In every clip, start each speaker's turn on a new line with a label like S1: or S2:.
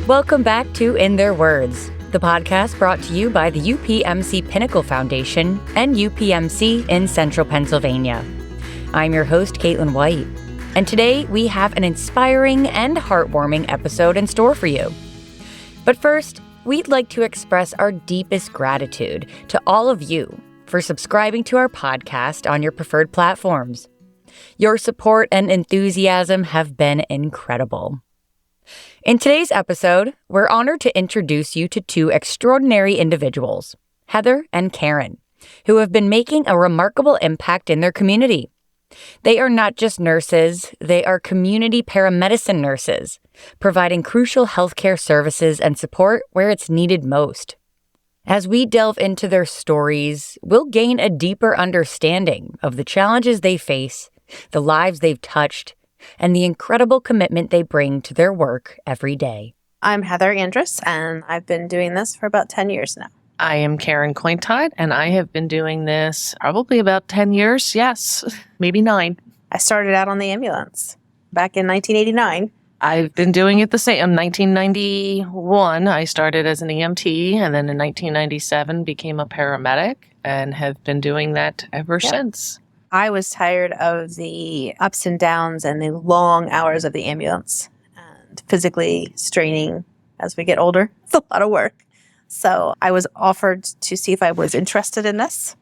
S1: Welcome back to In Their Words, the podcast brought to you by the UPMC Pinnacle Foundation and UPMC in Central Pennsylvania. I'm your host, Caitlin White, and today we have an inspiring and heartwarming episode in store for you. But first, we'd like to express our deepest gratitude to all of you for subscribing to our podcast on your preferred platforms. Your support and enthusiasm have been incredible. In today's episode, we're honored to introduce you to two extraordinary individuals, Heather and Karen, who have been making a remarkable impact in their community. They are not just nurses, they are community paramedicine nurses, providing crucial healthcare services and support where it's needed most. As we delve into their stories, we'll gain a deeper understanding of the challenges they face, the lives they've touched, and the incredible commitment they bring to their work every day.
S2: I'm Heather Andrus, and I've been doing this for about 10 years now.
S3: I am Karen Cointide, and I have been doing this probably about 10 years. Yes, maybe 9.
S2: I started out on the ambulance back in 1989.
S3: I've been doing it the same. In 1991, I started as an EMT, and then in 1997 became a paramedic, and have been doing that ever since.
S2: I was tired of the ups and downs and the long hours of the ambulance and physically straining as we get older. It's a lot of work. So I was offered to see if I was interested in this,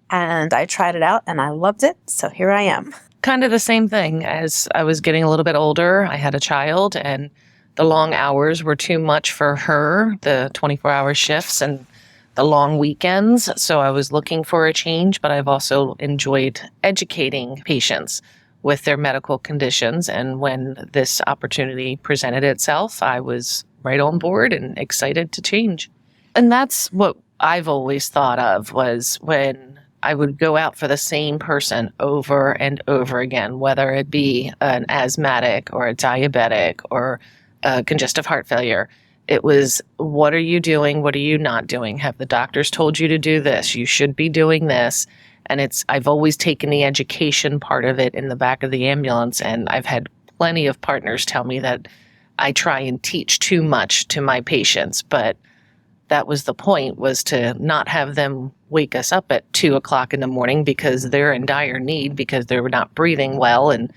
S2: and I tried it out and I loved it. So here I am.
S3: Kind of the same thing. As I was getting a little bit older, I had a child, and the long hours were too much for her, the 24-hour shifts and the long weekends. So I was looking for a change, but I've also enjoyed educating patients with their medical conditions. And when this opportunity presented itself, I was right on board and excited to change. And that's what I've always thought of, was when I would go out for the same person over and over again, whether it be an asthmatic or a diabetic or a congestive heart failure. It was, what are you doing? What are you not doing? Have the doctors told you to do this? You should be doing this. And I've always taken the education part of it in the back of the ambulance. And I've had plenty of partners tell me that I try and teach too much to my patients. But that was the point, was to not have them wake us up at 2:00 in the morning because they're in dire need, because they're not breathing well and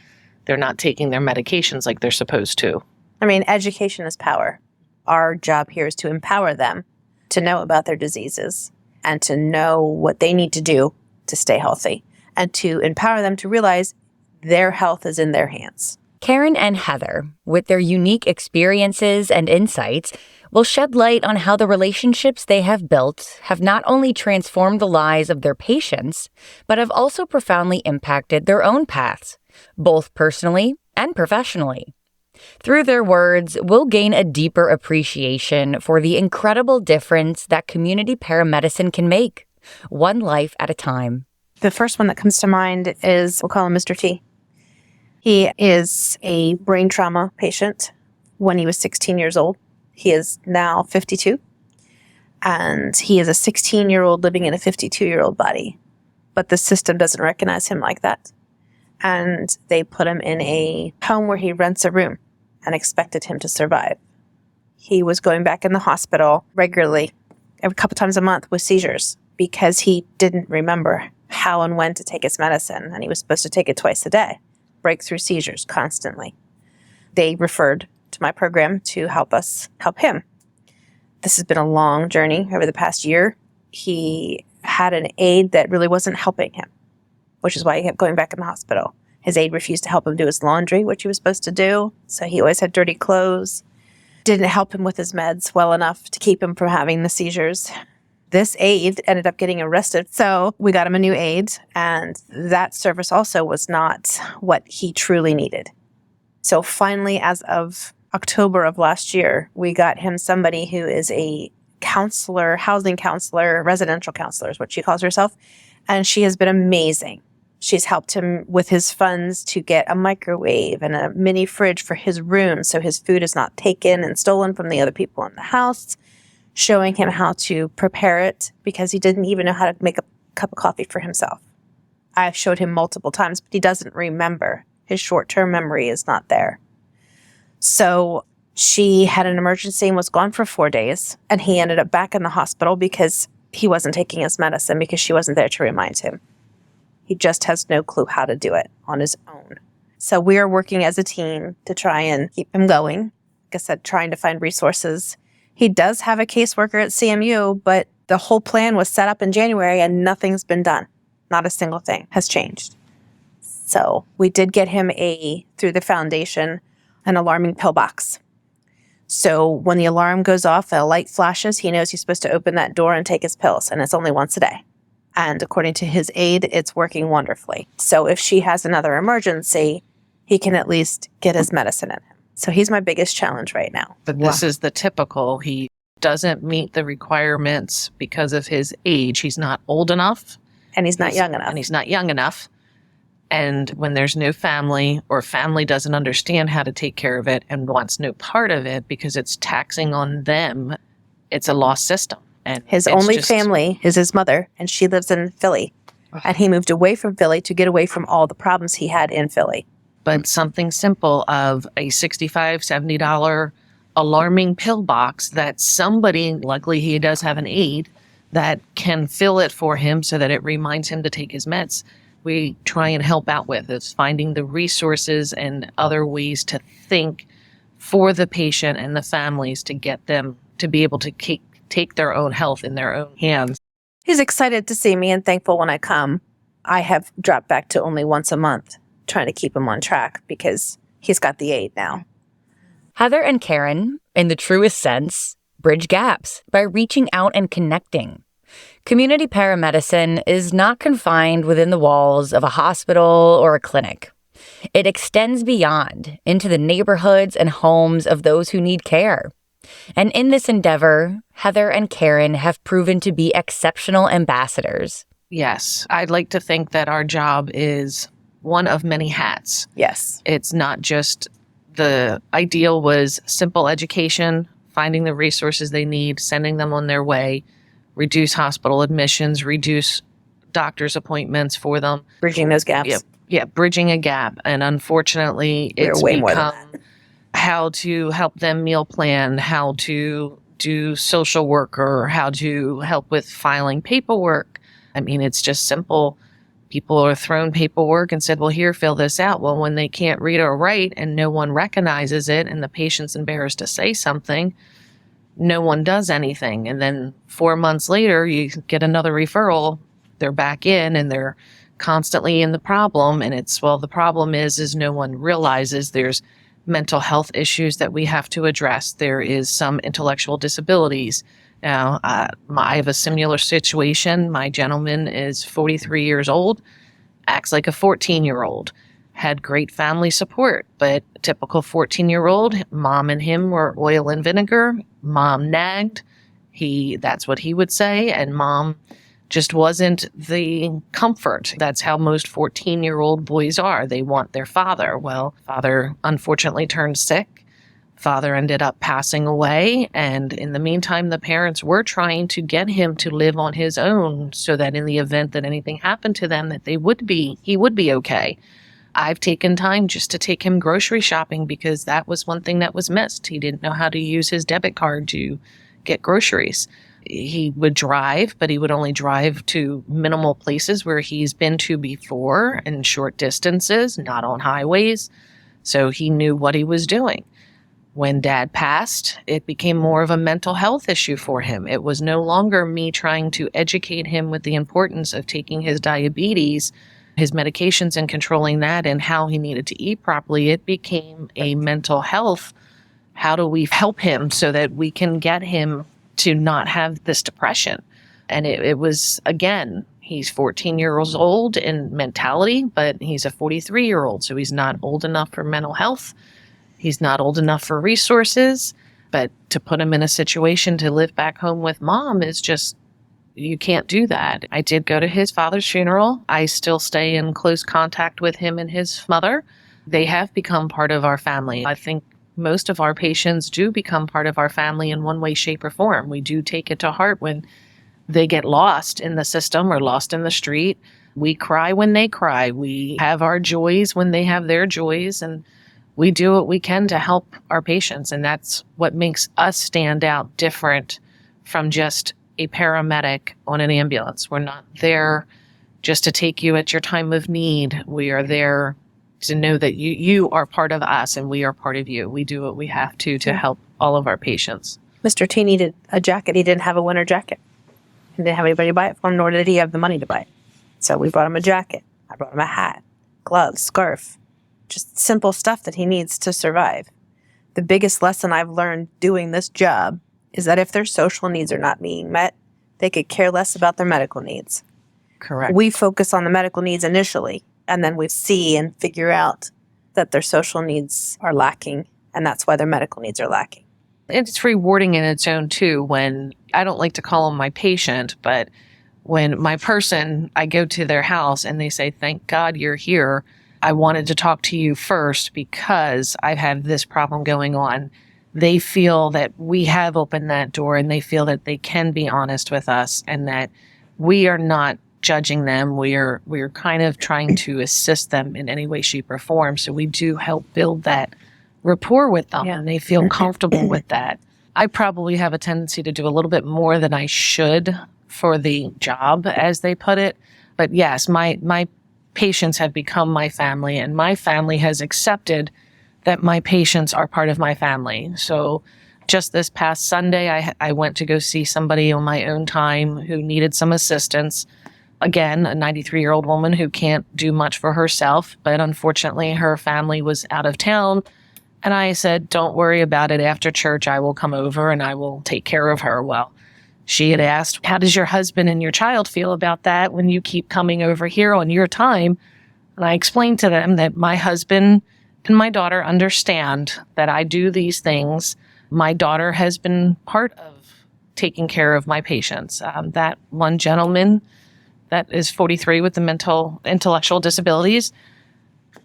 S3: they're not taking their medications like they're supposed to.
S2: I mean, education is power. Our job here is to empower them to know about their diseases and to know what they need to do to stay healthy, and to empower them to realize their health is in their hands.
S1: Karen and Heather, with their unique experiences and insights, will shed light on how the relationships they have built have not only transformed the lives of their patients, but have also profoundly impacted their own paths, both personally and professionally. Through their words, we'll gain a deeper appreciation for the incredible difference that community paramedicine can make, one life at a time.
S2: The first one that comes to mind is, we'll call him Mr. T. He is a brain trauma patient when he was 16 years old. He is now 52, and he is a 16-year-old living in a 52-year-old body. But the system doesn't recognize him like that. And they put him in a home where he rents a room and expected him to survive. He was going back in the hospital regularly, a couple times a month, with seizures because he didn't remember how and when to take his medicine, and he was supposed to take it twice a day. Breakthrough seizures constantly. They referred to my program to help us help him. This has been a long journey over the past year. He had an aide that really wasn't helping him, which is why he kept going back in the hospital. His aide refused to help him do his laundry, which he was supposed to do, so he always had dirty clothes. Didn't help him with his meds well enough to keep him from having the seizures. This aide ended up getting arrested, so we got him a new aide, and that service also was not what he truly needed. So finally, as of October of last year, we got him somebody who is a counselor, housing counselor, residential counselor is what she calls herself, and she has been amazing. She's helped him with his funds to get a microwave and a mini fridge for his room so his food is not taken and stolen from the other people in the house, showing him how to prepare it because he didn't even know how to make a cup of coffee for himself. I've showed him multiple times, but he doesn't remember. His short-term memory is not there. So She had an emergency and was gone for 4 days. And he ended up back in the hospital because he wasn't taking his medicine because she wasn't there to remind him. He just has no clue how to do it on his own. So we are working as a team to try and keep him going. Like I said, trying to find resources. He does have a caseworker at CMU, but the whole plan was set up in January and nothing's been done. Not a single thing has changed. So we did get him through the foundation, an alarming pillbox. So when the alarm goes off, a light flashes, he knows he's supposed to open that door and take his pills, and it's only once a day. And according to his aide, it's working wonderfully. So if she has another emergency, he can at least get his medicine in him. So he's my biggest challenge right now.
S3: But this is the typical. He doesn't meet the requirements because of his age. He's not old enough.
S2: And he's not young enough.
S3: And he's not young enough. And when there's no family, or family doesn't understand how to take care of it and wants no part of it because it's taxing on them, it's a lost system. And
S2: his only family is his mother, and she lives in Philly. And he moved away from Philly to get away from all the problems he had in Philly.
S3: But something simple of a $65, $70 alarming pill box that somebody, luckily he does have an aide, that can fill it for him so that it reminds him to take his meds. We try and help out with is finding the resources and other ways to think for the patient and the families to get them to be able to take their own health in their own hands.
S2: He's excited to see me and thankful when I come. I have dropped back to only once a month, trying to keep him on track because he's got the aid now.
S1: Heather and Karen, in the truest sense, bridge gaps by reaching out and connecting. Community paramedicine is not confined within the walls of a hospital or a clinic. It extends beyond into the neighborhoods and homes of those who need care. And in this endeavor, Heather and Karen have proven to be exceptional ambassadors.
S3: Yes, I'd like to think that our job is one of many hats.
S2: Yes.
S3: It's not just the ideal was simple education, finding the resources they need, sending them on their way, reduce hospital admissions, reduce doctor's appointments for them.
S2: Bridging those gaps.
S3: Yeah, bridging a gap. And unfortunately, it's become how to help them meal plan, how to do social work, or how to help with filing paperwork. I mean, it's just simple. People are thrown paperwork and said, well, here, fill this out. Well, when they can't read or write and no one recognizes it and the patient's embarrassed to say something, no one does anything. And then 4 months later, you get another referral. They're back in and they're constantly in the problem. And it's, well, the problem is no one realizes there's mental health issues that we have to address. There is some intellectual disabilities. Now, I have a similar situation. My gentleman is 43 years old, acts like a 14-year-old, had great family support, but a typical 14-year-old, mom and him were oil and vinegar. Mom nagged. That's what he would say. And mom just wasn't the comfort. That's how most 14-year-old boys are. They want their father. Well, father unfortunately turned sick. Father ended up passing away. And in the meantime, the parents were trying to get him to live on his own so that in the event that anything happened to them, that he would be okay. I've taken time just to take him grocery shopping because that was one thing that was missed. He didn't know how to use his debit card to get groceries. He would drive, but he would only drive to minimal places where he's been to before and short distances, not on highways. So he knew what he was doing. When Dad passed, it became more of a mental health issue for him. It was no longer me trying to educate him with the importance of taking his diabetes, his medications, and controlling that and how he needed to eat properly. It became a mental health. How do we help him so that we can get him to not have this depression? And it was, again, he's 14 years old in mentality, but he's a 43-year-old, so he's not old enough for mental health. He's not old enough for resources, but to put him in a situation to live back home with mom is just, you can't do that. I did go to his father's funeral. I still stay in close contact with him and his mother. They have become part of our family. I think most of our patients do become part of our family in one way, shape, or form. We do take it to heart when they get lost in the system or lost in the street. We cry when they cry. We have our joys when they have their joys. And we do what we can to help our patients. And that's what makes us stand out different from just a paramedic on an ambulance. We're not there just to take you at your time of need. We are there to know that you are part of us and we are part of you. We do what we have to help all of our patients.
S2: Mr. T needed a jacket. He didn't have a winter jacket. He didn't have anybody to buy it for him, nor did he have the money to buy it. So we brought him a jacket. I brought him a hat, gloves, scarf, just simple stuff that he needs to survive. The biggest lesson I've learned doing this job is that if their social needs are not being met, they could care less about their medical needs.
S3: Correct.
S2: We focus on the medical needs initially, and then we see and figure out that their social needs are lacking, and that's why their medical needs are lacking.
S3: It's rewarding in its own too when, I don't like to call them my patient, but when my person, I go to their house and they say, "Thank God you're here. I wanted to talk to you first because I've had this problem going on." They feel that we have opened that door and they feel that they can be honest with us and that we are not judging them. We're kind of trying to assist them in any way, shape, or form. So we do help build that rapport with them and they feel comfortable with that. I probably have a tendency to do a little bit more than I should for the job, as they put it. But yes, my patients have become my family and my family has accepted that my patients are part of my family. So just this past Sunday, I went to go see somebody on my own time who needed some assistance. Again, a 93-year-old woman who can't do much for herself, but unfortunately her family was out of town. And I said, "Don't worry about it. After church, I will come over and I will take care of her." Well, she had asked, "How does your husband and your child feel about that when you keep coming over here on your time?" And I explained to them that my husband and my daughter understand that I do these things. My daughter has been part of taking care of my patients. That one gentleman that is 43 with the intellectual disabilities,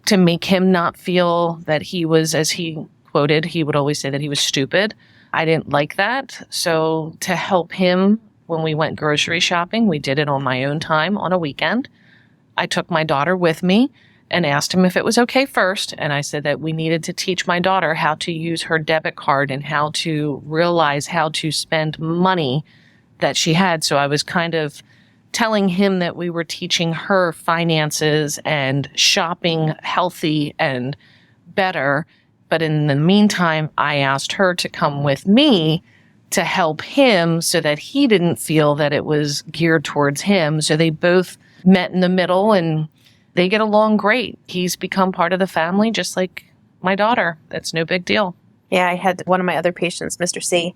S3: to make him not feel that he was, as he quoted, he would always say that he was stupid. I didn't like that. So to help him, when we went grocery shopping, we did it on my own time on a weekend. I took my daughter with me and asked him if it was okay first. And I said that we needed to teach my daughter how to use her debit card and how to realize how to spend money that she had. So I was kind of telling him that we were teaching her finances and shopping healthy and better. But in the meantime, I asked her to come with me to help him so that he didn't feel that it was geared towards him. So they both met in the middle and they get along great. He's become part of the family, just like my daughter. That's no big deal.
S2: Yeah, I had one of my other patients, Mr. C,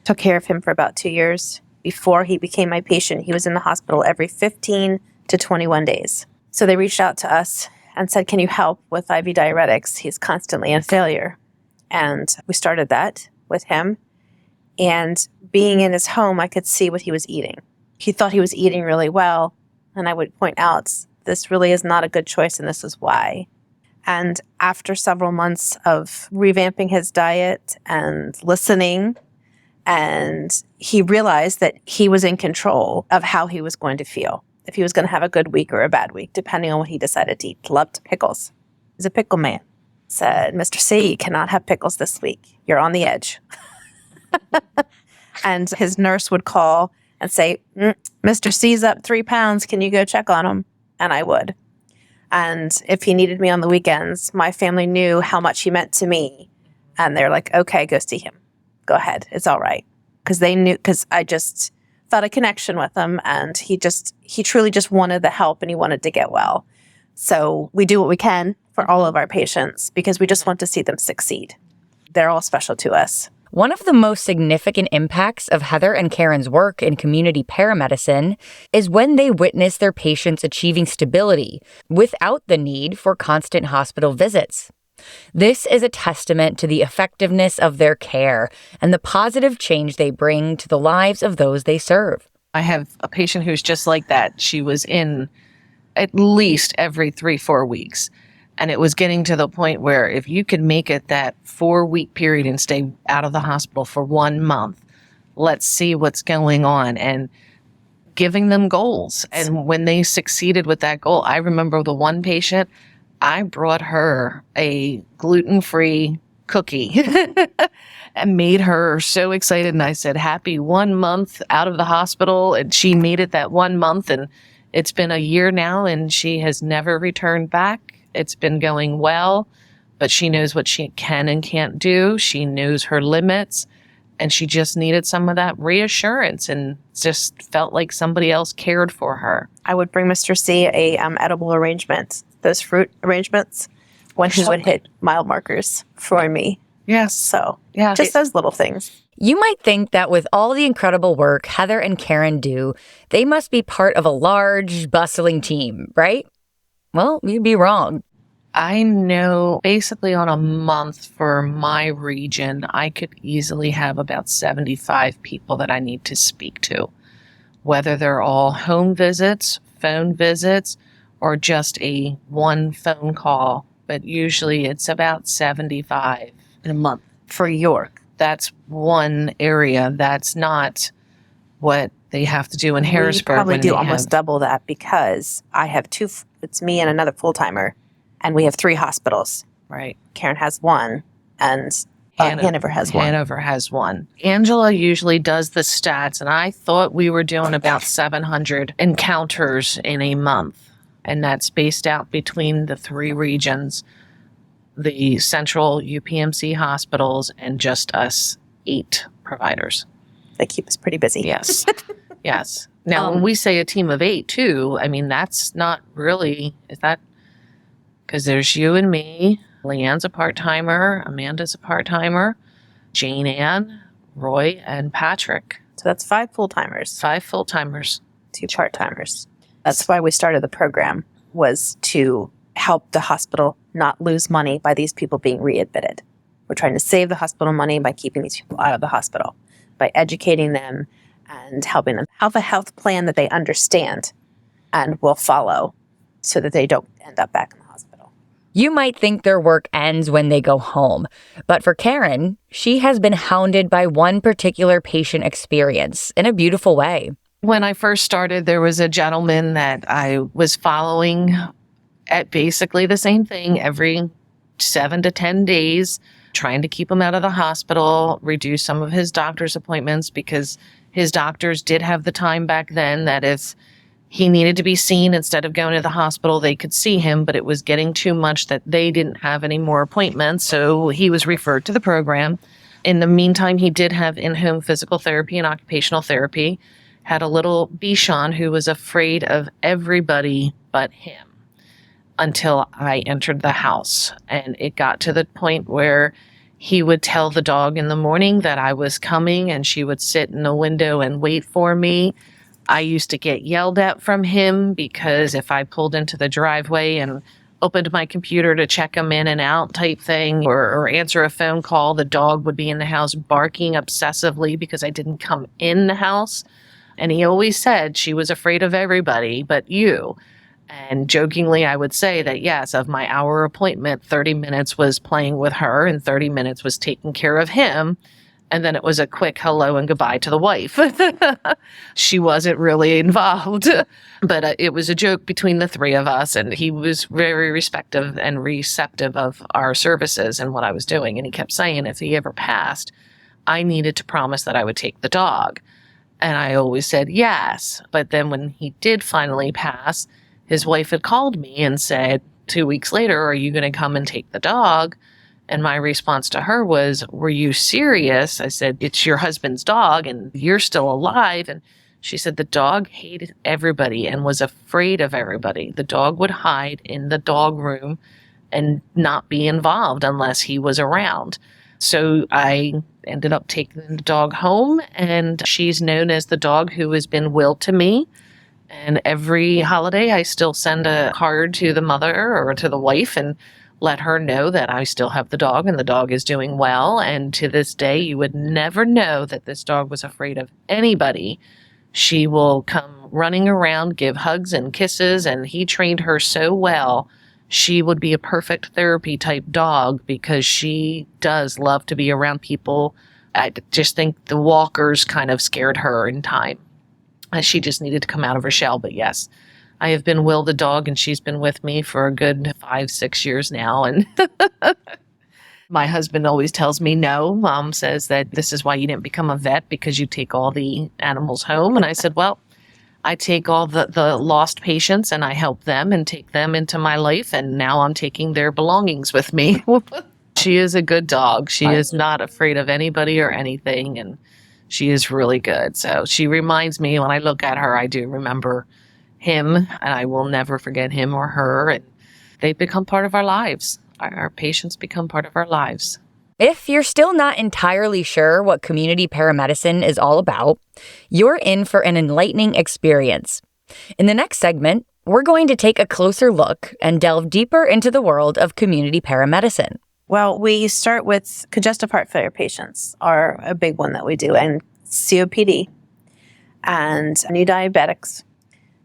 S2: took care of him for about 2 years. Before he became my patient, he was in the hospital every 15 to 21 days. So they reached out to us and said, "Can you help with IV diuretics? He's constantly in failure." And we started that with him. And being in his home, I could see what he was eating. He thought he was eating really well. And I would point out, this really is not a good choice, and this is why. And after several months of revamping his diet and listening, and he realized that he was in control of how he was going to feel, if he was going to have a good week or a bad week, depending on what he decided to eat. He loved pickles. He's a pickle man. Said, "Mr. C, you cannot have pickles this week. You're on the edge." And his nurse would call and say, "Mr. C's up 3 pounds. Can you go check on him?" And I would. And if he needed me on the weekends, my family knew how much he meant to me. And they're like, "Okay, go see him. Go ahead. It's all right." Because they knew, because I just felt a connection with him, and he truly just wanted the help and he wanted to get well. So we do what we can for all of our patients because we just want to see them succeed. They're all special to us.
S1: One of the most significant impacts of Heather and Karen's work in community paramedicine is when they witness their patients achieving stability without the need for constant hospital visits. This is a testament to the effectiveness of their care and the positive change they bring to the lives of those they serve.
S3: I have a patient who's just like that. She was in at least every 3-4 weeks. And it was getting to the point where if you could make it that 4-week period and stay out of the hospital for 1 month, let's see what's going on, and giving them goals. And when they succeeded with that goal, I remember the one patient, I brought her a gluten-free cookie and made her so excited. And I said, happy 1 month out of the hospital. And she made it that 1 month. And it's been a year now and she has never returned back. It's been going well, but she knows what she can and can't do. She knows her limits. And she just needed some of that reassurance and just felt like somebody else cared for her.
S2: I would bring Mr. C a edible arrangement, those fruit arrangements, when he would hit mile markers for me.
S3: Yes.
S2: So,
S3: yeah,
S2: just those little things.
S1: You might think that with all the incredible work Heather and Karen do, they must be part of a large, bustling team, right? Well, you'd be wrong.
S3: I know basically on a month for my region, I could easily have about 75 people that I need to speak to, whether they're all home visits, phone visits, or just a one phone call. But usually it's about 75
S2: In a month for York.
S3: That's one area. That's not what they have to do in Harrisburg.
S2: We probably
S3: when
S2: do
S3: they
S2: almost
S3: have-
S2: double that because I have it's me and another full-timer, and we have 3 hospitals.
S3: Right.
S2: Karen has 1, and Hanover has 1.
S3: Hanover has 1. Angela usually does the stats, and I thought we were doing about 700 encounters in a month. And that's spaced out between the 3 regions, the central UPMC hospitals, and just us 8 providers.
S2: They keep us pretty busy.
S3: Yes. Yes. Now, when we say a team of 8, too, I mean, that's not really, is that, because there's you and me, Leanne's a part-timer, Amanda's a part-timer, Jane Ann, Roy, and Patrick.
S2: So that's 5 full-timers,
S3: 5 full-timers.
S2: 2 part-timers. That's why we started the program, was to help the hospital not lose money by these people being readmitted. We're trying to save the hospital money by keeping these people out of the hospital, by educating them and helping them have a health plan that they understand and will follow so that they don't end up back in the hospital.
S1: You might think their work ends when they go home, but for Karen, she has been hounded by one particular patient experience in a beautiful way.
S3: When I first started, there was a gentleman that I was following at basically the same thing every 7 to 10 days, trying to keep him out of the hospital, reduce some of his doctor's appointments because his doctors did have the time back then that if he needed to be seen instead of going to the hospital, they could see him, but it was getting too much that they didn't have any more appointments. So he was referred to the program. In the meantime, he did have in-home physical therapy and occupational therapy, had a little Bichon who was afraid of everybody but him until I entered the house. And it got to the point where he would tell the dog in the morning that I was coming and she would sit in the window and wait for me. I used to get yelled at from him because if I pulled into the driveway and opened my computer to check him in and out type thing or answer a phone call, the dog would be in the house barking obsessively because I didn't come in the house. And he always said she was afraid of everybody but you. And jokingly, I would say that, yes, of my hour appointment, 30 minutes was playing with her and 30 minutes was taking care of him. And then it was a quick hello and goodbye to the wife. She wasn't really involved, but it was a joke between the 3 of us. And he was very respectful and receptive of our services and what I was doing. And he kept saying if he ever passed, I needed to promise that I would take the dog. And I always said yes. But then when he did finally pass, his wife had called me and said 2 weeks later, are you going to come and take the dog? And my response to her was, were you serious? I said, it's your husband's dog and you're still alive. And she said the dog hated everybody and was afraid of everybody. The dog would hide in the dog room and not be involved unless he was around. So I ended up taking the dog home, and she's known as the dog who has been willed to me. And every holiday, I still send a card to the mother or to the wife and let her know that I still have the dog and the dog is doing well. And to this day, you would never know that this dog was afraid of anybody. She will come running around, give hugs and kisses, and he trained her so well. She would be a perfect therapy type dog because she does love to be around people. I just think the walkers kind of scared her in time. She just needed to come out of her shell. But yes, I have been Will the dog, and she's been with me for a good 5-6 years now. And my husband always tells me no. Mom says that this is why you didn't become a vet, because you take all the animals home. And I said, well, I take all the lost patients and I help them and take them into my life. And now I'm taking their belongings with me. She is a good dog. She is not afraid of anybody or anything. And she is really good. So she reminds me, when I look at her, I do remember him, and I will never forget him or her. And they become part of our lives. Our patients become part of our lives.
S1: If you're still not entirely sure what community paramedicine is all about, you're in for an enlightening experience. In the next segment, we're going to take a closer look and delve deeper into the world of community paramedicine.
S2: Well, we start with congestive heart failure patients are a big one that we do, and COPD, and new diabetics,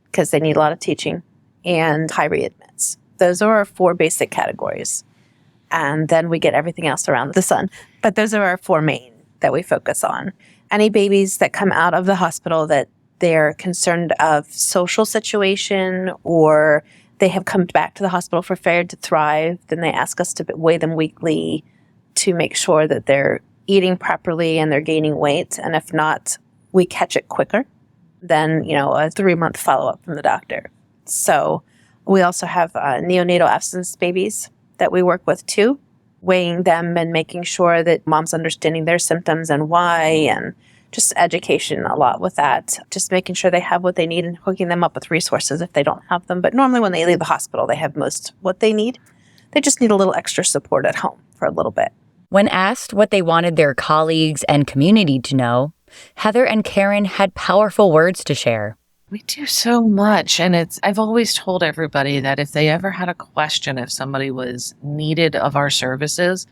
S2: because they need a lot of teaching, and high readmits. Those are our 4 basic categories. And then we get everything else around the sun. But those are our 4 main that we focus on. Any babies that come out of the hospital that they're concerned of social situation, or they have come back to the hospital for failure to thrive, then they ask us to weigh them weekly to make sure that they're eating properly and they're gaining weight. And if not, we catch it quicker than, a 3-month follow-up from the doctor. So we also have neonatal abstinence babies that we work with too, weighing them and making sure that mom's understanding their symptoms and why, and just education a lot with that. Just making sure they have what they need and hooking them up with resources if they don't have them. But normally when they leave the hospital, they have most what they need. They just need a little extra support at home for a little bit.
S1: When asked what they wanted their colleagues and community to know, Heather and Karen had powerful words to share.
S3: We do so much. And I've always told everybody that if they ever had a question, if somebody was needed of our services,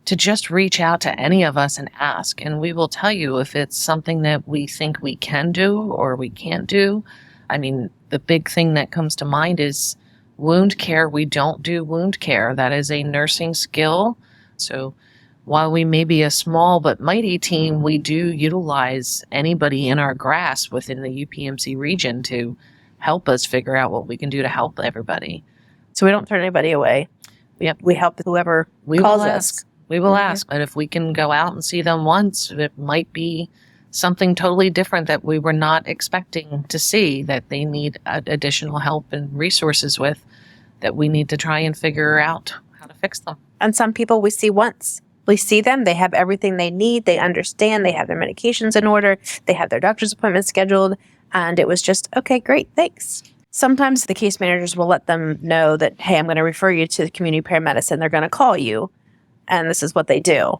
S3: to just reach out to any of us and ask. And we will tell you if it's something that we think we can do or we can't do. I mean, the big thing that comes to mind is wound care. We don't do wound care. That is a nursing skill. So while we may be a small but mighty team, we do utilize anybody in our grasp within the UPMC region to help us figure out what we can do to help everybody.
S2: So we don't turn anybody away.
S3: Yep.
S2: We help whoever calls us.
S3: We will ask. But if we can go out and see them once, it might be something totally different that we were not expecting to see, that they need additional help and resources with, that we need to try and figure out how to fix them.
S2: And some people we see once. We see them, they have everything they need, they understand, they have their medications in order, they have their doctor's appointment scheduled, and it was just, okay, great, thanks. Sometimes the case managers will let them know that, hey, I'm going to refer you to the community paramedicine. They're going to call you, and this is what they do.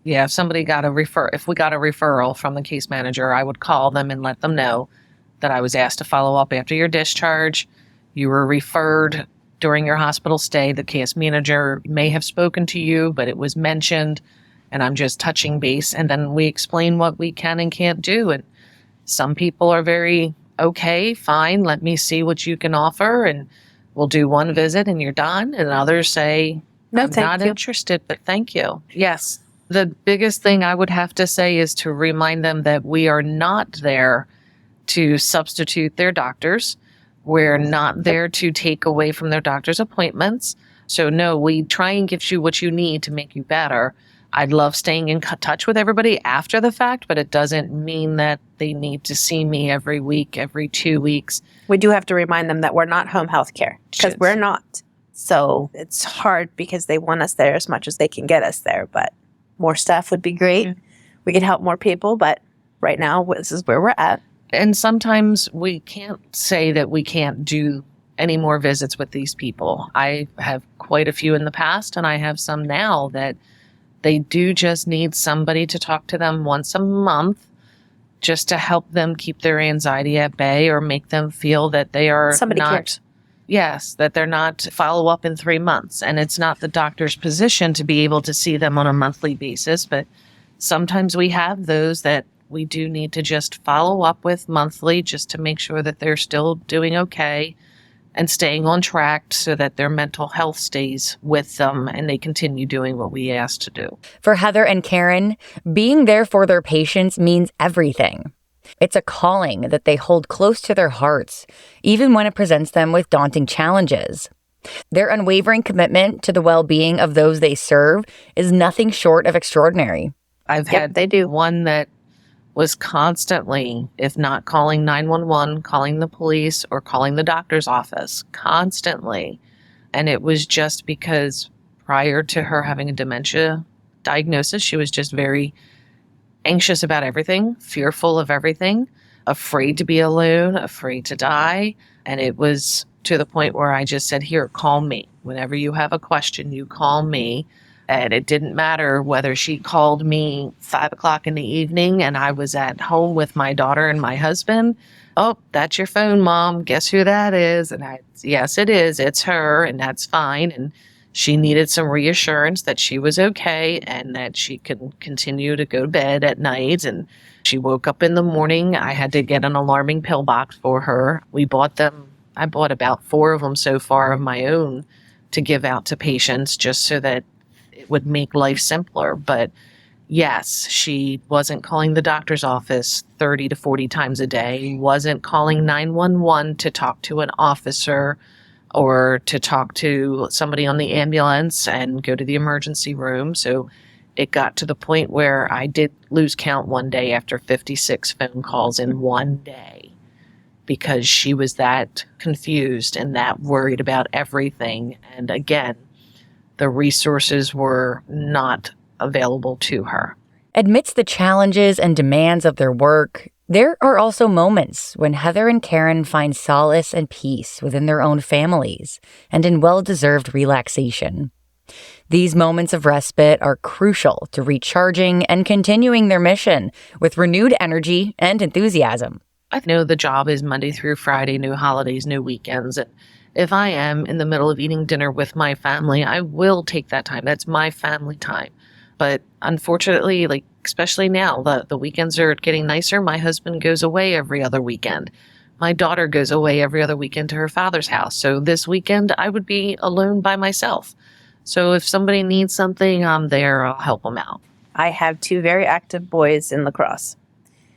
S3: Yeah, if we got a referral from the case manager, I would call them and let them know that I was asked to follow up after your discharge. You were referred during your hospital stay. The case manager may have spoken to you, but it was mentioned, and I'm just touching base. And then we explain what we can and can't do. And some people are very, okay, fine, let me see what you can offer, and we'll do one visit and you're done. And others say,
S2: no,
S3: I'm not interested, but thank you. Yes. The biggest thing I would have to say is to remind them that we are not there to substitute their doctors. We're not there to take away from their doctor's appointments. So no, we try and give you what you need to make you better. I'd love staying in touch with everybody after the fact, but it doesn't mean that they need to see me every week, every 2 weeks.
S2: We do have to remind them that we're not home health care, because we're not. So it's hard because they want us there as much as they can get us there, but more staff would be great. Mm-hmm. We could help more people, but right now this is where we're at.
S3: And sometimes we can't say that we can't do any more visits with these people. I have quite a few in the past, and I have some now that they do just need somebody to talk to them once a month, just to help them keep their anxiety at bay, or make them feel that they are
S2: somebody
S3: not,
S2: cares.
S3: Yes, that they're not follow up in 3 months. And it's not the doctor's position to be able to see them on a monthly basis, but sometimes we have those that we do need to just follow up with monthly, just to make sure that they're still doing okay and staying on track, so that their mental health stays with them and they continue doing what we asked to do.
S1: For Heather and Karen, being there for their patients means everything. It's a calling that they hold close to their hearts, even when it presents them with daunting challenges. Their unwavering commitment to the well-being of those they serve is nothing short of extraordinary.
S3: I've had
S2: they do.
S3: one that was constantly, if not calling 911, calling the police or calling the doctor's office, constantly. And it was just because prior to her having a dementia diagnosis, she was just very anxious about everything, fearful of everything, afraid to be alone, afraid to die. And it was to the point where I just said, here, call me. Whenever you have a question, you call me. And it didn't matter whether she called me 5 o'clock in the evening and I was at home with my daughter and my husband. Oh, that's your phone, Mom. Guess who that is? And yes, it is. It's her, and that's fine. And she needed some reassurance that she was okay and that she could continue to go to bed at night. And she woke up in the morning. I had to get an alarming pill box for her. We bought them. I bought about 4 of them so far of my own to give out to patients just so that it would make life simpler. But yes, she wasn't calling the doctor's office 30 to 40 times a day, wasn't calling 911 to talk to an officer or to talk to somebody on the ambulance and go to the emergency room. So it got to the point where I did lose count one day after 56 phone calls in one day because she was that confused and that worried about everything. And again, the resources were not available to her.
S1: Amidst the challenges and demands of their work, there are also moments when Heather and Karen find solace and peace within their own families and in well-deserved relaxation. These moments of respite are crucial to recharging and continuing their mission with renewed energy and enthusiasm.
S3: I know the job is Monday through Friday, no holidays, no weekends. And if I am in the middle of eating dinner with my family, I will take that time. That's my family time. But unfortunately, especially now, the weekends are getting nicer. My husband goes away every other weekend. My daughter goes away every other weekend to her father's house. So this weekend, I would be alone by myself. So if somebody needs something, I'm there. I'll help them out.
S2: I have 2 very active boys in lacrosse.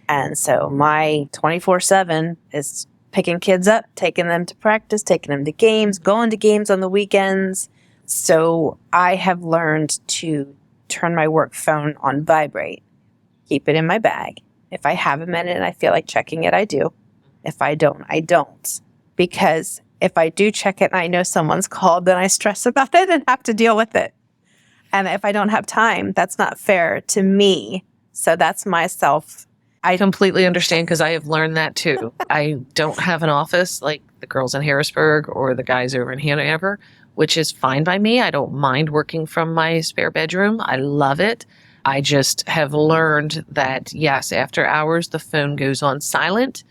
S2: And so my 24/7 is picking kids up, taking them to practice, taking them to games, going to games on the weekends. So I have learned to turn my work phone on vibrate, keep it in my bag. If I have a minute and I feel like checking it, I do. If I don't, I don't. Because if I do check it and I know someone's called, then I stress about it and have to deal with it. And if I don't have time, that's not fair to me. So that's myself.
S3: I completely understand because I have learned that too. I don't have an office like the girls in Harrisburg or the guys over in Hanover, which is fine by me. I don't mind working from my spare bedroom. I love it. I just have learned that, yes, after hours, the phone goes on silent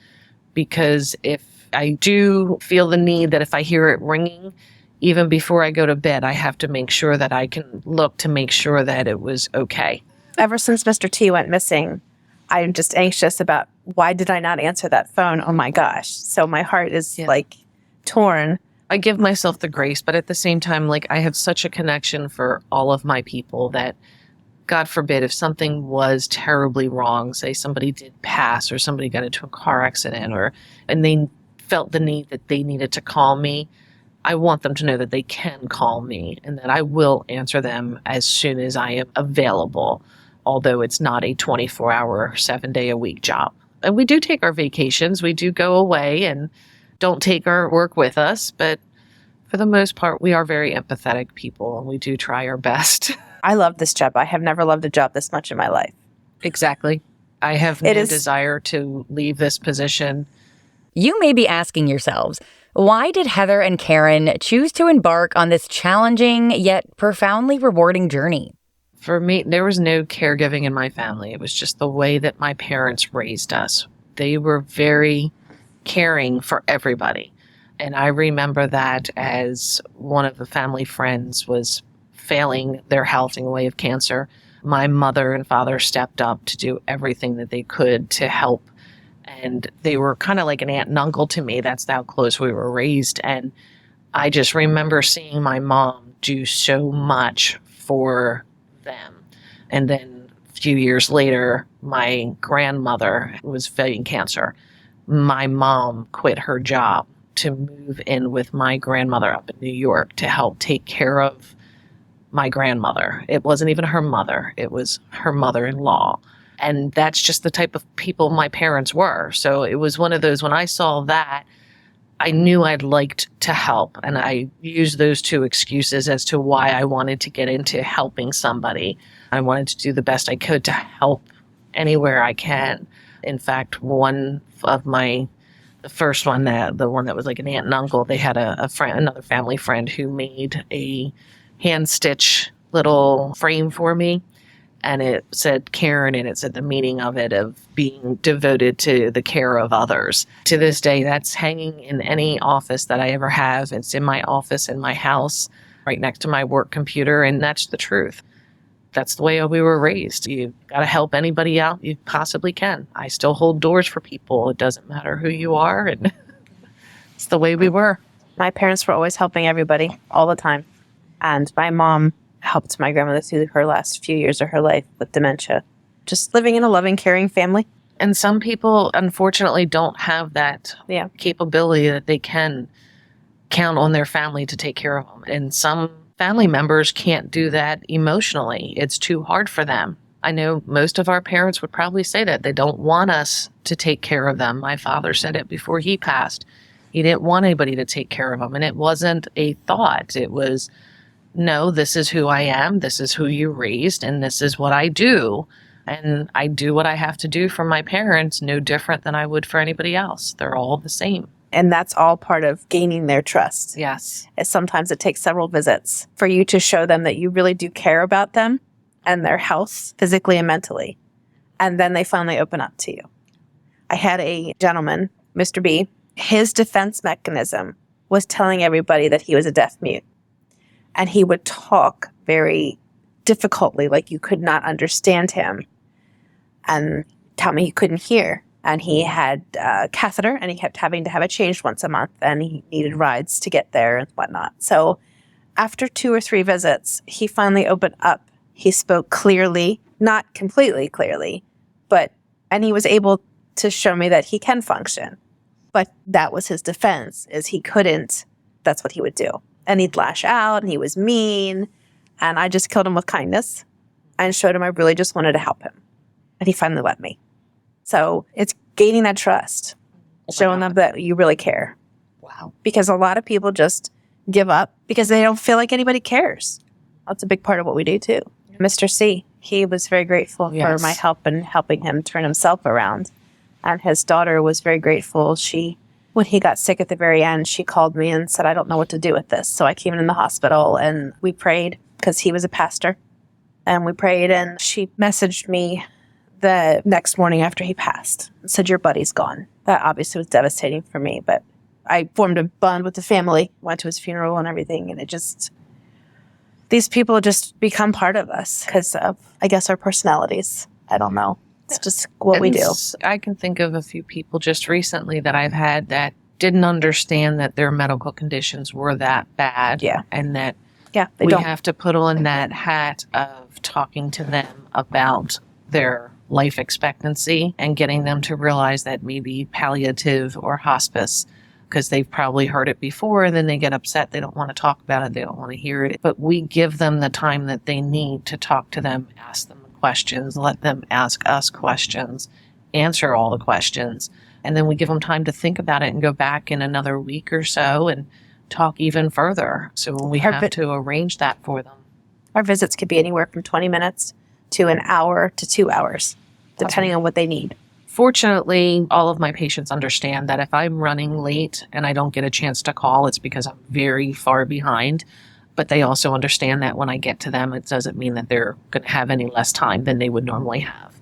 S3: because if I do feel the need that if I hear it ringing, even before I go to bed, I have to make sure that I can look to make sure that it was okay.
S2: Ever since Mr. T went missing, I'm just anxious about why did I not answer that phone? Oh my gosh. So my heart is torn.
S3: I give myself the grace, but at the same time, I have such a connection for all of my people that God forbid if something was terribly wrong, say somebody did pass or somebody got into a car accident and they felt the need that they needed to call me, I want them to know that they can call me and that I will answer them as soon as I am available. Although it's not a 24-hour, 7-day-a-week job. And we do take our vacations. We do go away and don't take our work with us. But for the most part, we are very empathetic people and we do try our best.
S2: I love this job. I have never loved a job this much in my life.
S3: Exactly. I have no desire to leave this position.
S1: You may be asking yourselves, why did Heather and Karen choose to embark on this challenging yet profoundly rewarding journey?
S3: For me, there was no caregiving in my family. It was just the way that my parents raised us. They were very caring for everybody. And I remember that as one of the family friends was failing their health in the way of cancer. My mother and father stepped up to do everything that they could to help. And they were kind of like an aunt and uncle to me. That's how close we were raised. And I just remember seeing my mom do so much for them. And then few years later, my grandmother was fighting cancer. My mom quit her job to move in with my grandmother up in New York to help take care of my grandmother. It wasn't even her mother. It was her mother-in-law. And that's just the type of people my parents were. So it was one of those, when I saw that, I knew I'd liked to help. And I used those two excuses as to why I wanted to get into helping somebody. I wanted to do the best I could to help anywhere I can. In fact, one of the first one, the one that was like an aunt and uncle, they had a friend, another family friend who made a hand stitch little frame for me. And it said Karen, and it said the meaning of it, of being devoted to the care of others. To this day, that's hanging in any office that I ever have. It's in my office, in my house, right next to my work computer. And that's the truth. That's the way we were raised. You got to help anybody out you possibly can. I still hold doors for people. It doesn't matter who you are. And it's the way we were.
S2: My parents were always helping everybody all the time. And my mom helped my grandmother through her last few years of her life with dementia. Just living in a loving, caring family.
S3: And some people, unfortunately, don't have that capability that they can count on their family to take care of them. And some family members can't do that emotionally. It's too hard for them. I know most of our parents would probably say that. They don't want us to take care of them. My father said it before he passed. He didn't want anybody to take care of him. And it wasn't a thought. It was, no, this is who I am, this is who you raised, and this is what I do. And I do what I have to do for my parents, no different than I would for anybody else. They're all the same.
S2: And that's all part of gaining their trust.
S3: Yes.
S2: Sometimes it takes several visits for you to show them that you really do care about them and their health, physically and mentally. And then they finally open up to you. I had a gentleman, Mr. B, his defense mechanism was telling everybody that he was a deaf mute. And he would talk very difficultly, like you could not understand him, and tell me he couldn't hear. And he had a catheter, and he kept having to have it changed once a month, and he needed rides to get there and whatnot. So after 2 or 3 visits, he finally opened up. He spoke clearly, not completely clearly, and he was able to show me that he can function. But that was his defense, is he couldn't. That's what he would do. And he'd lash out, and he was mean. And I just killed him with kindness and showed him I really just wanted to help him. And he finally let me. So it's gaining that trust, showing them that you really care.
S3: Wow.
S2: Because a lot of people just give up because they don't feel like anybody cares. That's a big part of what we do, too. Mr. C, he was very grateful for my help in helping him turn himself around. And his daughter was very grateful. When he got sick at the very end, she called me and said, I don't know what to do with this. So I came in the hospital and we prayed because he was a pastor. And we prayed, and she messaged me the next morning after he passed and said, your buddy's gone. That obviously was devastating for me, but I formed a bond with the family, went to his funeral and everything. And these people just become part of us because of, I guess, our personalities. I don't know. It's just what we do.
S3: I can think of a few people just recently that I've had that didn't understand that their medical conditions were that bad.
S2: Yeah.
S3: And that
S2: we
S3: have to put on that hat of talking to them about their life expectancy and getting them to realize that maybe palliative or hospice, because they've probably heard it before and then they get upset. They don't want to talk about it. They don't want to hear it. But we give them the time that they need to talk to them, ask them questions, let them ask us questions, answer all the questions. And then we give them time to think about it and go back in another week or so and talk even further. So when we have to arrange that for them.
S2: Our visits could be anywhere from 20 minutes to an hour to 2 hours, depending on what they need.
S3: Fortunately, all of my patients understand that if I'm running late and I don't get a chance to call, it's because I'm very far behind. But they also understand that when I get to them, it doesn't mean that they're going to have any less time than they would normally have.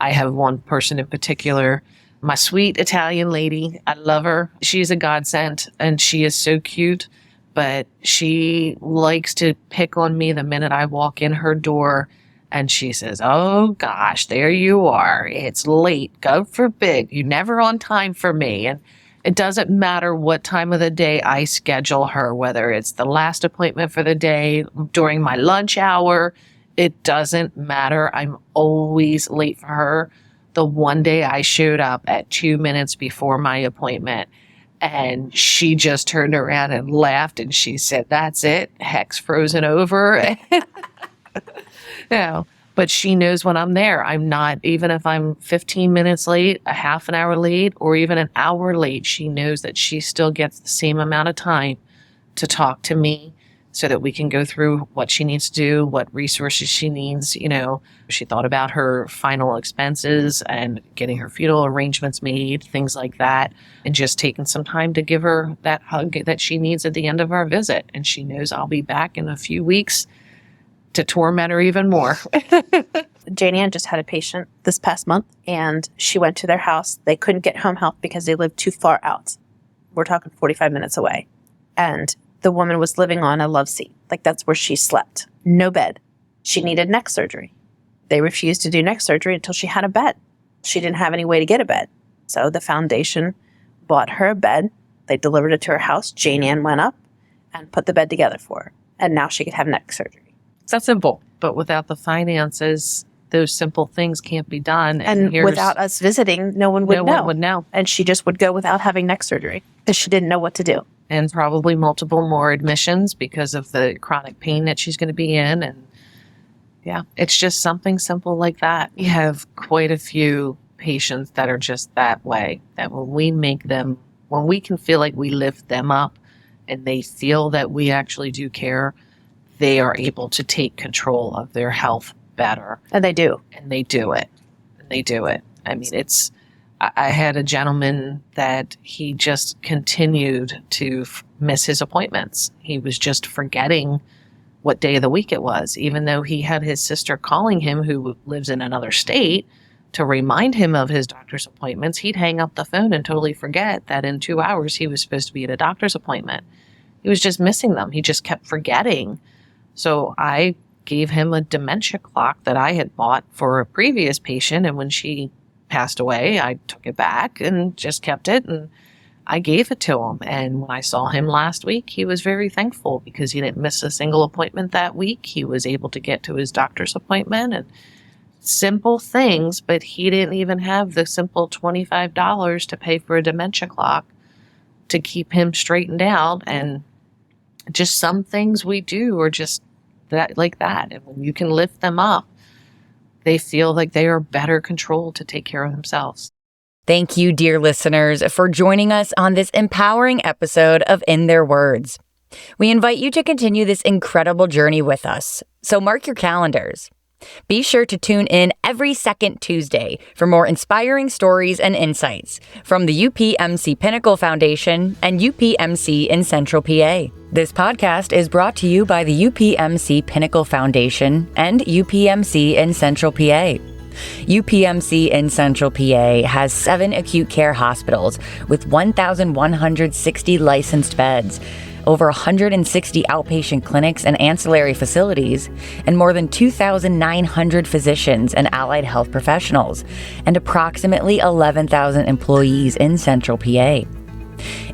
S3: I have one person in particular, my sweet Italian lady. I love her. She's a godsend, and she is so cute, but she likes to pick on me the minute I walk in her door. And she says, oh gosh, there you are. It's late. God forbid. You're never on time for me. And it doesn't matter what time of the day I schedule her, whether it's the last appointment for the day, during my lunch hour. It doesn't matter. I'm always late for her. The one day I showed up at 2 minutes before my appointment, and she just turned around and laughed, and she said, "That's it. Heck's frozen over." But she knows when I'm there. I'm not, even if I'm 15 minutes late, a half an hour late, or even an hour late, she knows that she still gets the same amount of time to talk to me so that we can go through what she needs to do, what resources she needs. She thought about her final expenses and getting her funeral arrangements made, things like that, and just taking some time to give her that hug that she needs at the end of our visit. And she knows I'll be back in a few weeks to torment her even more.
S2: Janie Ann just had a patient this past month, and she went to their house. They couldn't get home health because they lived too far out. We're talking 45 minutes away. And the woman was living on a love seat. Like, that's where she slept. No bed. She needed neck surgery. They refused to do neck surgery until she had a bed. She didn't have any way to get a bed. So the foundation bought her a bed. They delivered it to her house. Jane Ann went up and put the bed together for her. And now she could have neck surgery.
S3: It's that simple. But without the finances, those simple things can't be done.
S2: And without us visiting, no one would know.
S3: No one would know.
S2: And she just would go without having neck surgery because she didn't know what to do.
S3: And probably multiple more admissions because of the chronic pain that she's going to be in. And yeah, it's just something simple like that. We have quite a few patients that are just that way, that when we can feel like we lift them up and they feel that we actually do care, they are able to take control of their health better.
S2: And they do.
S3: And they do it. I mean, I had a gentleman that he just continued to miss his appointments. He was just forgetting what day of the week it was, even though he had his sister calling him, who lives in another state, to remind him of his doctor's appointments. He'd hang up the phone and totally forget that in 2 hours he was supposed to be at a doctor's appointment. He was just missing them. He just kept forgetting. So I gave him a dementia clock that I had bought for a previous patient, and when she passed away, I took it back and just kept it, and I gave it to him. And when I saw him last week, he was very thankful because he didn't miss a single appointment that week. He was able to get to his doctor's appointment, and simple things, but he didn't even have the simple $25 to pay for a dementia clock to keep him straightened out. And just some things we do are just that, like that. And when you can lift them up, they feel like they are better controlled to take care of themselves.
S1: Thank you, dear listeners, for joining us on this empowering episode of In Their Words. We invite you to continue this incredible journey with us, so mark your calendars. Be sure to tune in every second Tuesday for more inspiring stories and insights from the UPMC Pinnacle Foundation and UPMC in Central PA. This podcast is brought to you by the UPMC Pinnacle Foundation and UPMC in Central PA. UPMC in Central PA has 7 acute care hospitals with 1,160 licensed beds, over 160 outpatient clinics and ancillary facilities, and more than 2,900 physicians and allied health professionals, and approximately 11,000 employees in Central PA.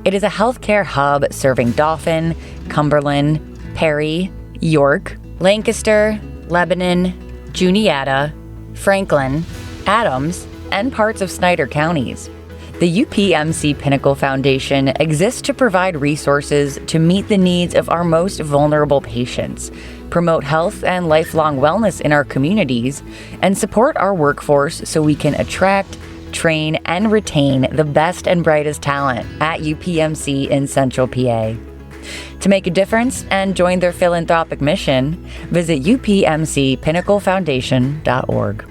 S1: It is a healthcare hub serving Dauphin, Cumberland, Perry, York, Lancaster, Lebanon, Juniata, Franklin, Adams, and parts of Snyder counties. The UPMC Pinnacle Foundation exists to provide resources to meet the needs of our most vulnerable patients, promote health and lifelong wellness in our communities, and support our workforce so we can attract, train, and retain the best and brightest talent at UPMC in Central PA. To make a difference and join their philanthropic mission, visit upmcpinnaclefoundation.org.